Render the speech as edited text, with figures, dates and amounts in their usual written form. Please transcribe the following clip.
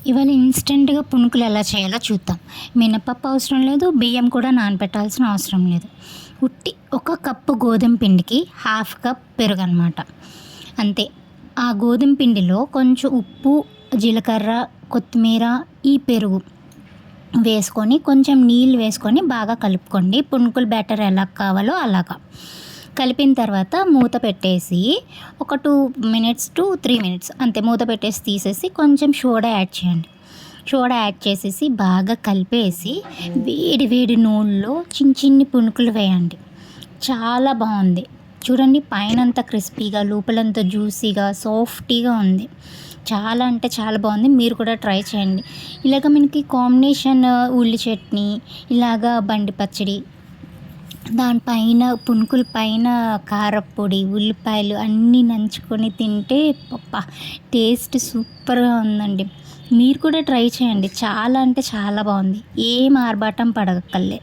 ఇవాళ ఇన్స్టెంట్గా పునుకులు ఎలా చేయాలో చూద్దాం. మినపప్పు అవసరం లేదు, బియ్యం కూడా నానబెట్టాల్సిన అవసరం లేదు. ఉట్టి ఒక కప్పు గోధుమ పిండికి హాఫ్ కప్ పెరుగు అనమాట. అంతే. ఆ గోధుమ పిండిలో కొంచెం ఉప్పు, జీలకర్ర, కొత్తిమీర, ఈ పెరుగు వేసుకొని కొంచెం నీళ్ళు వేసుకొని బాగా కలుపుకోండి. పునుకులు బ్యాటర్ ఎలా కావాలో అలాగా కలిపిన తర్వాత మూత పెట్టేసి ఒక 2 మినిట్స్ టు 3 మినిట్స్ అంతే మూత పెట్టేసి తీసేసి కొంచెం సోడా యాడ్ చేయండి. సోడా యాడ్ చేసేసి బాగా కలిపేసి వేడి వేడి నూనెలో చిన్ని పునుకులు వేయండి. చాలా బాగుంది. చూడండి, పైనంతా క్రిస్పీగా, లోపలంతా జ్యూసీగా, సాఫ్టీగా ఉంది. చాలా అంటే చాలా బాగుంది. మీరు కూడా ట్రై చేయండి. ఇలాగ మనకి కాంబినేషన్ ఉల్లి చట్నీ, ఇలాగా బండి పచ్చడి, దానిపైన పునుకుల పైన కారప్పొడి, ఉల్లిపాయలు అన్నీ నంచుకొని తింటే పప్పా! టేస్ట్ సూపర్‌గా ఉందండి. మీరు కూడా ట్రై చేయండి. చాలా అంటే చాలా బాగుంది. ఏం ఆర్భాటం పడక్కర్లే.